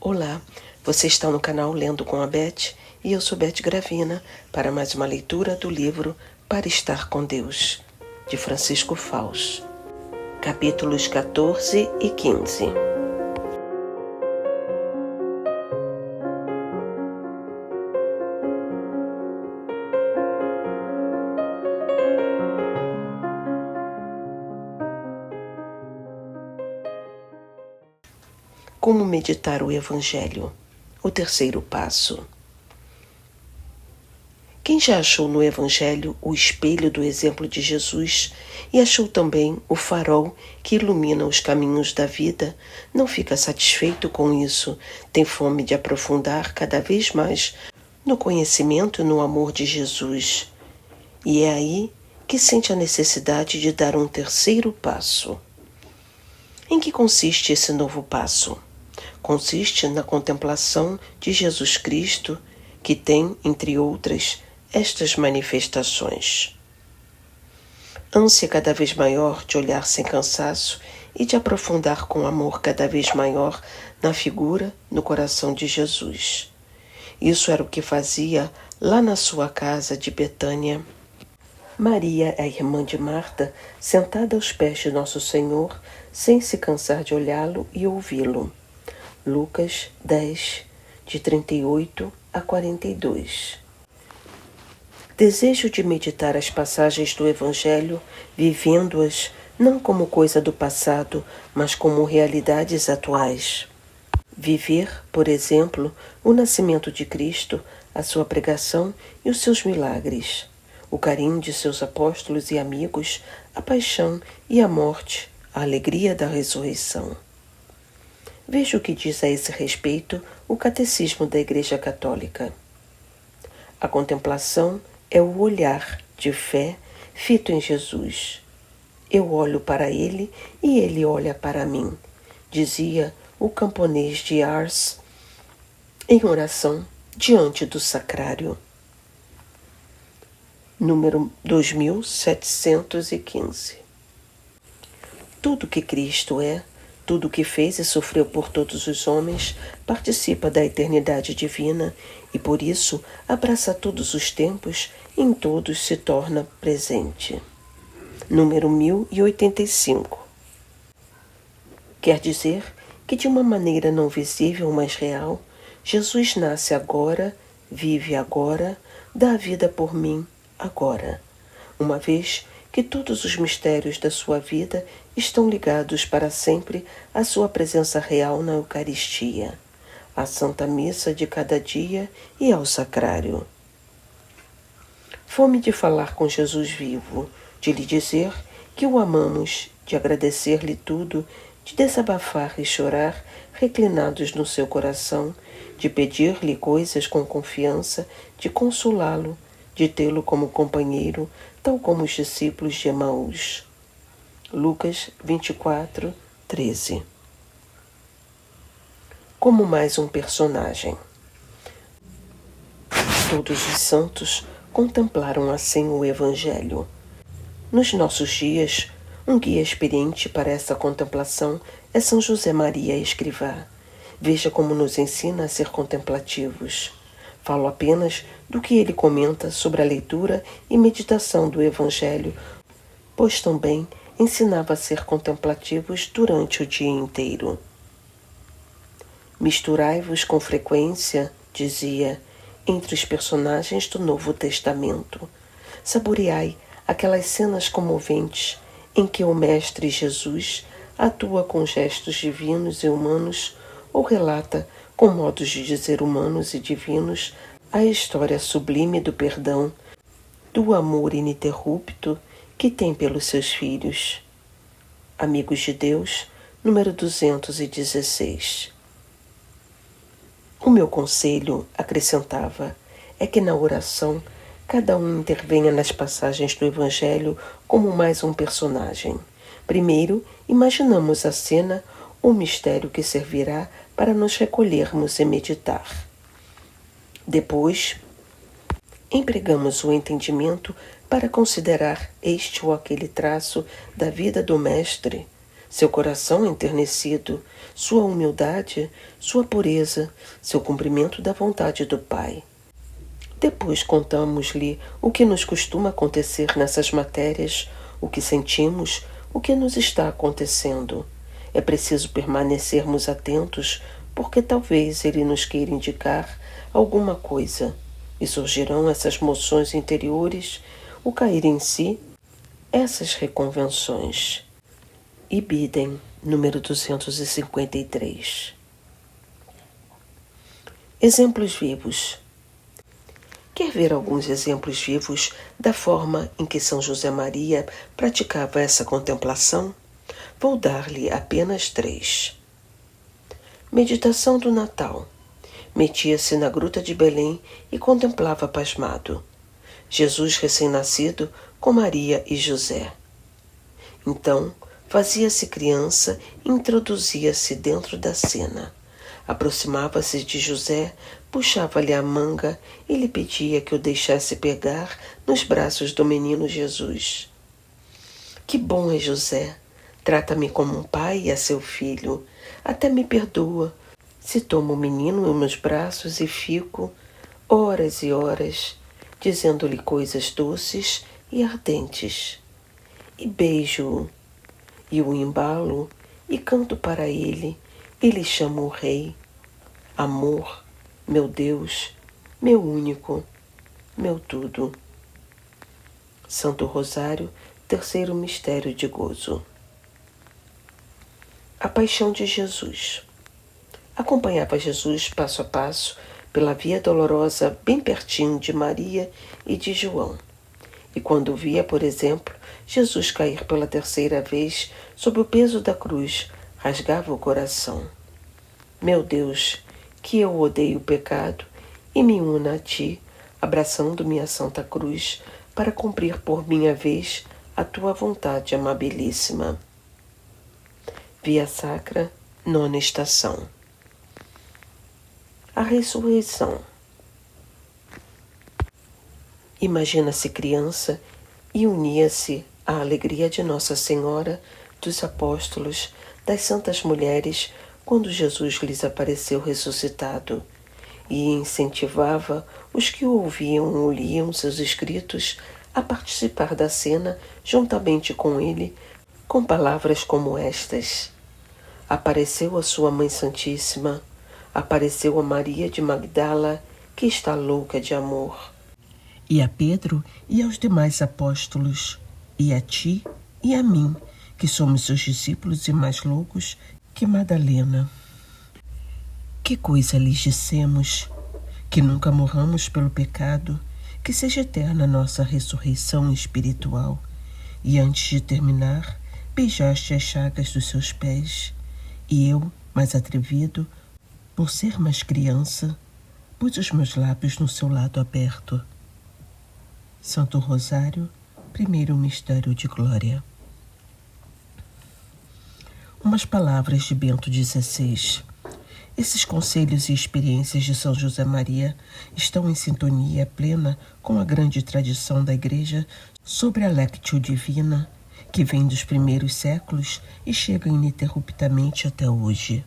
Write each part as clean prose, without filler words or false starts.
Olá, você está no canal Lendo com a Beth e eu sou Beth Gravina para mais uma leitura do livro Para Estar com Deus, de Francisco Faus, capítulos 14 e 15. Como meditar o Evangelho? O terceiro passo. Quem já achou no Evangelho o espelho do exemplo de Jesus e achou também o farol que ilumina os caminhos da vida, não fica satisfeito com isso, tem fome de aprofundar cada vez mais no conhecimento e no amor de Jesus. E é aí que sente a necessidade de dar um terceiro passo. Em que consiste esse novo passo? Consiste na contemplação de Jesus Cristo, que tem, entre outras, estas manifestações. Ânsia cada vez maior de olhar sem cansaço e de aprofundar com amor cada vez maior na figura, no coração de Jesus. Isso era o que fazia lá na sua casa de Betânia. Maria, a irmã de Marta, sentada aos pés de Nosso Senhor, sem se cansar de olhá-lo e ouvi-lo. Lucas 10, de 38 a 42. Desejo de meditar as passagens do Evangelho, vivendo-as não como coisa do passado, mas como realidades atuais. Viver, por exemplo, o nascimento de Cristo, a sua pregação e os seus milagres, o carinho de seus apóstolos e amigos, a paixão e a morte, a alegria da ressurreição. Veja o que diz a esse respeito o Catecismo da Igreja Católica. A contemplação é o olhar de fé fito em Jesus. Eu olho para ele e ele olha para mim, dizia o camponês de Ars em oração diante do sacrário. Número 2715. Tudo que Cristo é, tudo o que fez e sofreu por todos os homens, participa da eternidade divina e, por isso, abraça todos os tempos e em todos se torna presente. Número 1085. Quer dizer que, de uma maneira não visível, mas real, Jesus nasce agora, vive agora, dá a vida por mim agora, uma vez que todos os mistérios da sua vida estão ligados para sempre à sua presença real na Eucaristia, à Santa Missa de cada dia e ao Sacrário. Fome de falar com Jesus vivo, de lhe dizer que o amamos, de agradecer-lhe tudo, de desabafar e chorar reclinados no seu coração, de pedir-lhe coisas com confiança, de consolá-lo, de tê-lo como companheiro, tal como os discípulos de Emaús. Lucas 24, 13. Como mais um personagem. Todos os santos contemplaram assim o Evangelho. Nos nossos dias, um guia experiente para essa contemplação é São José Maria Escrivá. Veja como nos ensina a ser contemplativos. Falo apenas do que ele comenta sobre a leitura e meditação do Evangelho, pois também ensinava a ser contemplativos durante o dia inteiro. Misturai-vos com frequência, dizia, entre os personagens do Novo Testamento. Saboreai aquelas cenas comoventes em que o Mestre Jesus atua com gestos divinos e humanos ou relata, com modos de dizer humanos e divinos, a história sublime do perdão, do amor ininterrupto que tem pelos seus filhos. Amigos de Deus, número 216. O meu conselho, acrescentava, é que na oração cada um intervenha nas passagens do Evangelho como mais um personagem. Primeiro, imaginamos a cena ou mistério que servirá para nos recolhermos e meditar. Depois, empregamos o entendimento para considerar este ou aquele traço da vida do Mestre, seu coração enternecido, sua humildade, sua pureza, seu cumprimento da vontade do Pai. Depois contamos-lhe o que nos costuma acontecer nessas matérias, o que sentimos, o que nos está acontecendo. É preciso permanecermos atentos, porque talvez ele nos queira indicar alguma coisa, e surgirão essas moções interiores, o cair em si, essas reconvenções. Ibidem, número 253. Exemplos vivos. Quer ver alguns exemplos vivos da forma em que São José Maria praticava essa contemplação? Vou dar-lhe apenas 3. Meditação do Natal. Metia-se na gruta de Belém e contemplava pasmado Jesus recém-nascido com Maria e José. Então, fazia-se criança e introduzia-se dentro da cena. Aproximava-se de José, puxava-lhe a manga e lhe pedia que o deixasse pegar nos braços do menino Jesus. Que bom é José! Trata-me como um pai a seu filho. Até me perdoa se tomo o menino em meus braços e fico horas e horas dizendo-lhe coisas doces e ardentes. E beijo-o, e o embalo, e canto para ele, e lhe chamo o Rei. Amor, meu Deus, meu único, meu tudo. Santo Rosário, terceiro mistério de gozo. A paixão de Jesus. Acompanhava Jesus passo a passo pela via dolorosa bem pertinho de Maria e de João. E quando via, por exemplo, Jesus cair pela 3ª vez sob o peso da cruz, rasgava o coração. Meu Deus, que eu odeio o pecado e me una a Ti, abraçando minha Santa Cruz, para cumprir por minha vez a Tua vontade amabilíssima. Via Sacra, 9ª estação. A ressurreição. Imagina-se criança e unia-se à alegria de Nossa Senhora, dos apóstolos, das santas mulheres, quando Jesus lhes apareceu ressuscitado, e incentivava os que o ouviam ou liam seus escritos a participar da cena juntamente com ele, com palavras como estas: apareceu a sua Mãe Santíssima, apareceu a Maria de Magdala, que está louca de amor. E a Pedro e aos demais apóstolos, e a ti e a mim, que somos seus discípulos e mais loucos que Madalena. Que coisa lhes dissemos? Que nunca morramos pelo pecado, que seja eterna a nossa ressurreição espiritual. E antes de terminar, beijaste as chagas dos seus pés, e eu, mais atrevido, por ser mais criança, pus os meus lábios no seu lado aberto. Santo Rosário, primeiro mistério de glória. Umas palavras de Bento XVI. Esses conselhos e experiências de São José Maria estão em sintonia plena com a grande tradição da Igreja sobre a Lectio Divina, que vem dos primeiros séculos e chega ininterruptamente até hoje.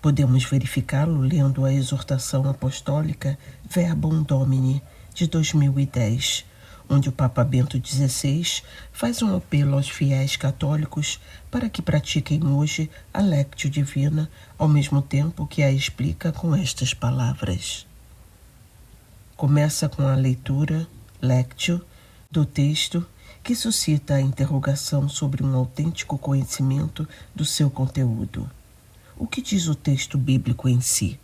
Podemos verificá-lo lendo a exortação apostólica Verbum Domini, de 2010, onde o Papa Bento XVI faz um apelo aos fiéis católicos para que pratiquem hoje a Lectio Divina, ao mesmo tempo que a explica com estas palavras. Começa com a leitura, Lectio, do texto, que suscita a interrogação sobre um autêntico conhecimento do seu conteúdo. O que diz o texto bíblico em si?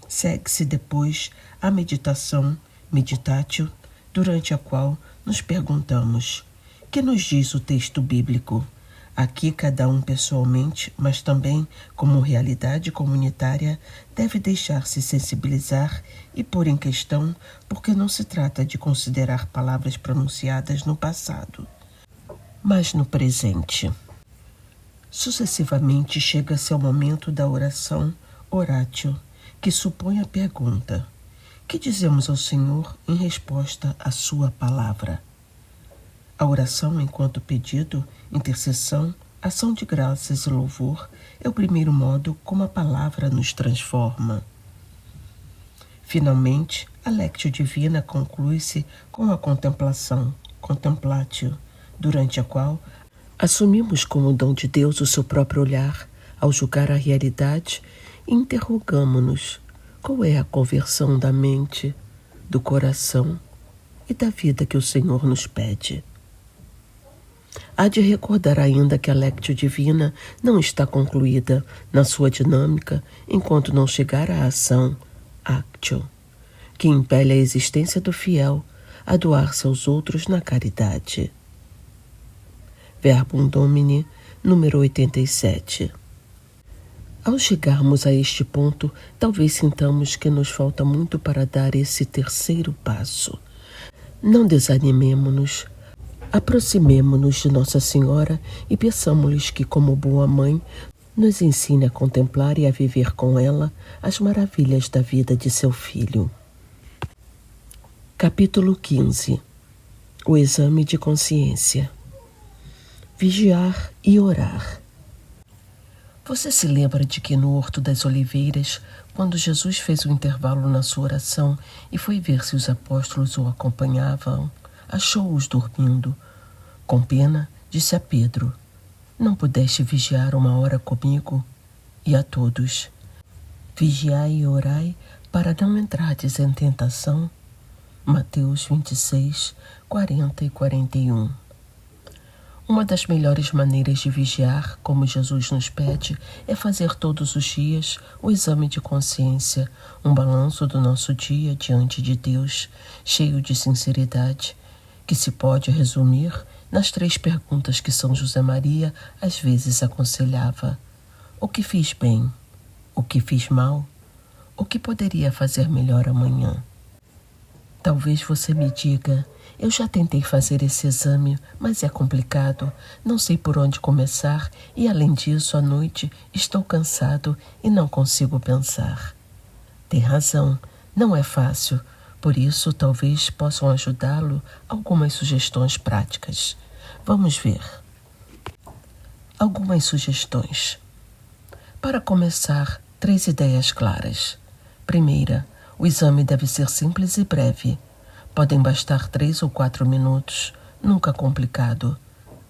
Segue-se depois a meditação, meditatio, durante a qual nos perguntamos: que nos diz o texto bíblico? Aqui cada um pessoalmente, mas também como realidade comunitária, deve deixar-se sensibilizar e pôr em questão, porque não se trata de considerar palavras pronunciadas no passado, mas no presente. Sucessivamente chega-se ao momento da oração oratio, que supõe a pergunta: que dizemos ao Senhor em resposta à sua palavra? A oração enquanto pedido, intercessão, Ação de graças e louvor é o primeiro modo como a palavra nos transforma. Finalmente, a Lectio Divina conclui-se com a contemplação, contemplatio, durante a qual assumimos como dom de Deus o seu próprio olhar ao julgar a realidade e interrogamo-nos qual é a conversão da mente, do coração e da vida que o Senhor nos pede. Há de recordar ainda que a Lectio Divina não está concluída na sua dinâmica enquanto não chegar à ação, actio, que impele a existência do fiel a doar-se aos outros na caridade. Verbum Domini, número 87. Ao chegarmos a este ponto, talvez sintamos que nos falta muito para dar esse terceiro passo. Não desanimemo-nos. Aproximemo-nos de Nossa Senhora e peçamo-lhes que, como boa mãe, nos ensine a contemplar e a viver com ela as maravilhas da vida de seu filho. Capítulo 15. O exame de consciência. Vigiar e orar. Você se lembra de que no Horto das Oliveiras, quando Jesus fez um intervalo na sua oração e foi ver se os apóstolos o acompanhavam, achou-os dormindo. Com pena, disse a Pedro: não pudeste vigiar 1 hora comigo? E a todos: vigiai e orai para não entrardes em tentação. Mateus 26, 40 e 41. Uma das melhores maneiras de vigiar, como Jesus nos pede, é fazer todos os dias o exame de consciência, um balanço do nosso dia diante de Deus, cheio de sinceridade, que se pode resumir nas 3 perguntas que São José Maria às vezes aconselhava: o que fiz bem? O que fiz mal? O que poderia fazer melhor amanhã? Talvez você me diga: eu já tentei fazer esse exame, mas é complicado, não sei por onde começar e, além disso, à noite estou cansado e não consigo pensar. Tem razão, não é fácil. Por isso, talvez possam ajudá-lo algumas sugestões práticas. Vamos ver. Algumas sugestões. Para começar, 3 ideias claras. Primeira, o exame deve ser simples e breve. Podem bastar 3 ou 4 minutos, nunca complicado.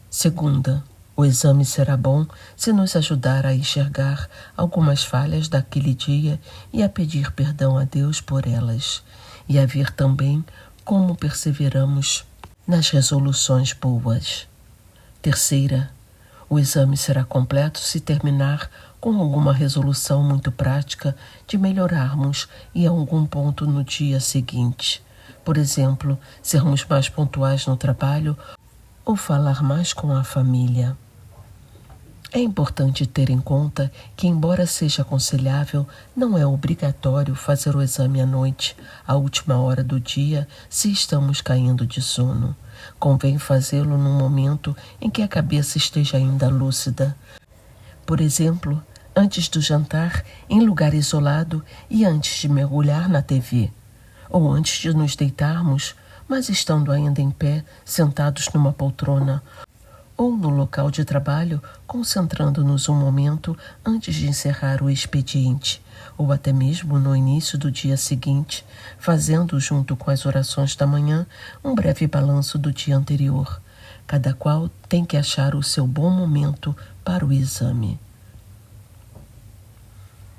Segunda, o exame será bom se nos ajudar a enxergar algumas falhas daquele dia e a pedir perdão a Deus por elas, e a ver também como perseveramos nas resoluções boas. Terceira, o exame será completo se terminar com alguma resolução muito prática de melhorarmos em algum ponto no dia seguinte. Por exemplo, sermos mais pontuais no trabalho ou falar mais com a família. É importante ter em conta que, embora seja aconselhável, não é obrigatório fazer o exame à noite, à última hora do dia, se estamos caindo de sono. Convém fazê-lo num momento em que a cabeça esteja ainda lúcida. Por exemplo, antes do jantar, em lugar isolado e antes de mergulhar na TV. Ou antes de nos deitarmos, mas estando ainda em pé, sentados numa poltrona, ou no local de trabalho, concentrando-nos um momento antes de encerrar o expediente, ou até mesmo no início do dia seguinte, fazendo, junto com as orações da manhã, um breve balanço do dia anterior. Cada qual tem que achar o seu bom momento para o exame.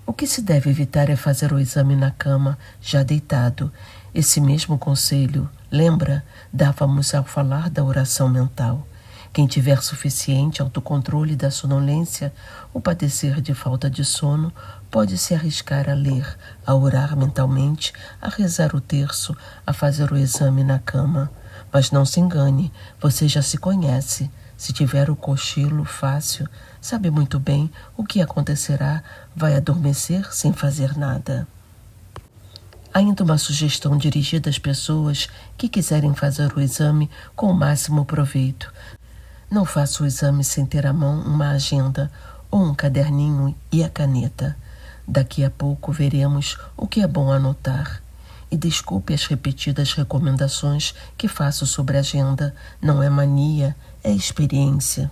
O que se deve evitar é fazer o exame na cama, já deitado. Esse mesmo conselho, lembra, dávamos ao falar da oração mental. Quem tiver suficiente autocontrole da sonolência ou padecer de falta de sono, pode se arriscar a ler, a orar mentalmente, a rezar o terço, a fazer o exame na cama. Mas não se engane, você já se conhece. Se tiver o cochilo fácil, sabe muito bem o que acontecerá, vai adormecer sem fazer nada. Ainda uma sugestão dirigida às pessoas que quiserem fazer o exame com o máximo proveito. Não faça o exame sem ter à mão uma agenda ou um caderninho e a caneta. Daqui a pouco veremos o que é bom anotar. E desculpe as repetidas recomendações que faço sobre a agenda. Não é mania, é experiência.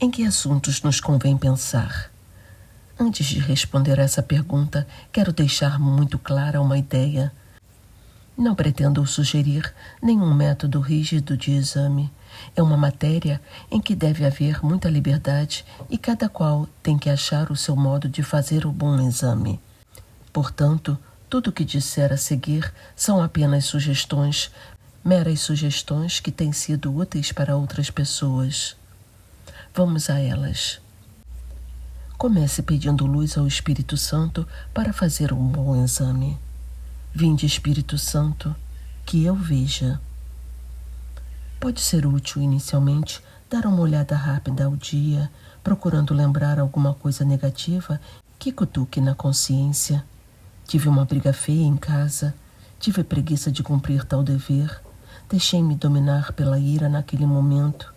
Em que assuntos nos convém pensar? Antes de responder a essa pergunta, quero deixar muito clara uma ideia. Não pretendo sugerir nenhum método rígido de exame. É uma matéria em que deve haver muita liberdade e cada qual tem que achar o seu modo de fazer o bom exame. Portanto, tudo o que disser a seguir são apenas sugestões, meras sugestões que têm sido úteis para outras pessoas. Vamos a elas. Comece pedindo luz ao Espírito Santo para fazer um bom exame. Vinde, Espírito Santo, que eu veja. Pode ser útil, inicialmente, dar uma olhada rápida ao dia, procurando lembrar alguma coisa negativa que cutuque na consciência. Tive uma briga feia em casa, tive preguiça de cumprir tal dever, deixei-me dominar pela ira naquele momento,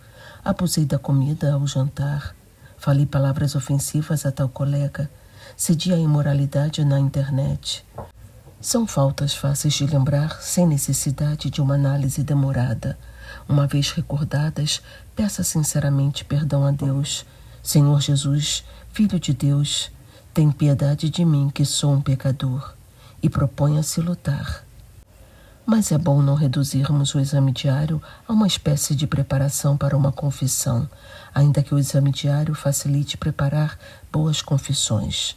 abusei da comida ao jantar, falei palavras ofensivas a tal colega, cedi à imoralidade na internet. São faltas fáceis de lembrar sem necessidade de uma análise demorada. Uma vez recordadas, peça sinceramente perdão a Deus. Senhor Jesus, Filho de Deus, tem piedade de mim que sou um pecador, e proponha-se lutar. Mas é bom não reduzirmos o exame diário a uma espécie de preparação para uma confissão, ainda que o exame diário facilite preparar boas confissões.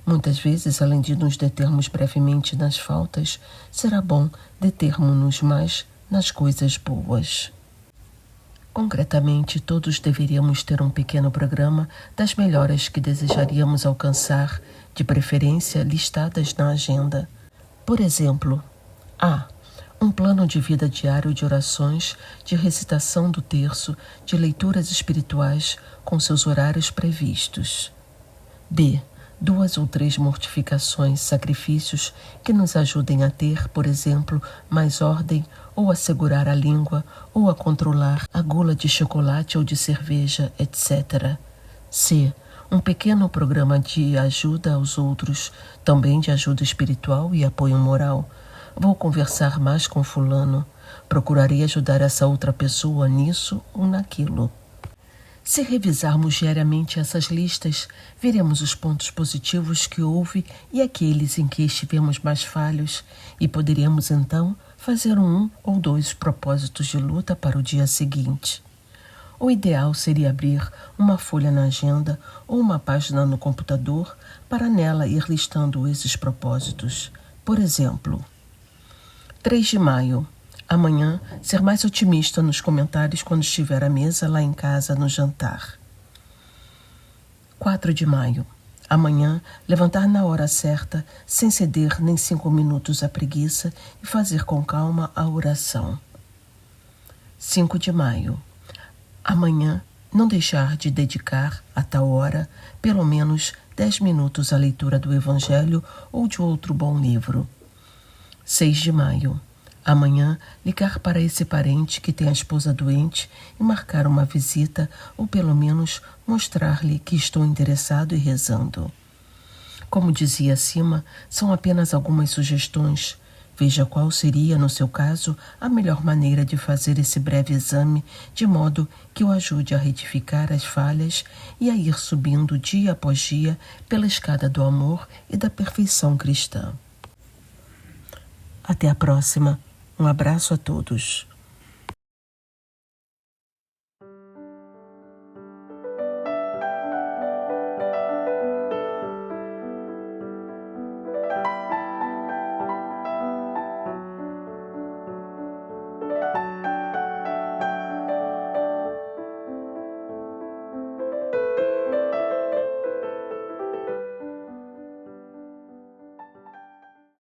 Muitas vezes, além de nos determos brevemente nas faltas, será bom determos-nos mais nas coisas boas. Concretamente, todos deveríamos ter um pequeno programa das melhoras que desejaríamos alcançar, de preferência listadas na agenda. Por exemplo, A. Um plano de vida diário de orações, de recitação do terço, de leituras espirituais, com seus horários previstos. B. 2 ou 3 mortificações, sacrifícios que nos ajudem a ter, por exemplo, mais ordem, ou a segurar a língua, ou a controlar a gula de chocolate ou de cerveja, etc. C. Um pequeno programa de ajuda aos outros, também de ajuda espiritual e apoio moral. Vou conversar mais com fulano. Procurarei ajudar essa outra pessoa nisso ou naquilo. Se revisarmos diariamente essas listas, veremos os pontos positivos que houve e aqueles em que estivemos mais falhos, e poderemos então fazer 1 ou 2 propósitos de luta para o dia seguinte. O ideal seria abrir uma folha na agenda ou uma página no computador para nela ir listando esses propósitos. Por exemplo, 3 de maio. Amanhã, ser mais otimista nos comentários quando estiver à mesa lá em casa no jantar. 4 de maio. Amanhã, levantar na hora certa, sem ceder nem 5 minutos à preguiça e fazer com calma a oração. 5 de maio. Amanhã, não deixar de dedicar, a tal hora, pelo menos 10 minutos à leitura do Evangelho ou de outro bom livro. 6 de maio. Amanhã, ligar para esse parente que tem a esposa doente e marcar uma visita ou pelo menos mostrar-lhe que estou interessado e rezando. Como dizia acima, são apenas algumas sugestões. Veja qual seria, no seu caso, a melhor maneira de fazer esse breve exame, de modo que o ajude a retificar as falhas e a ir subindo dia após dia pela escada do amor e da perfeição cristã. Até a próxima. Um abraço a todos.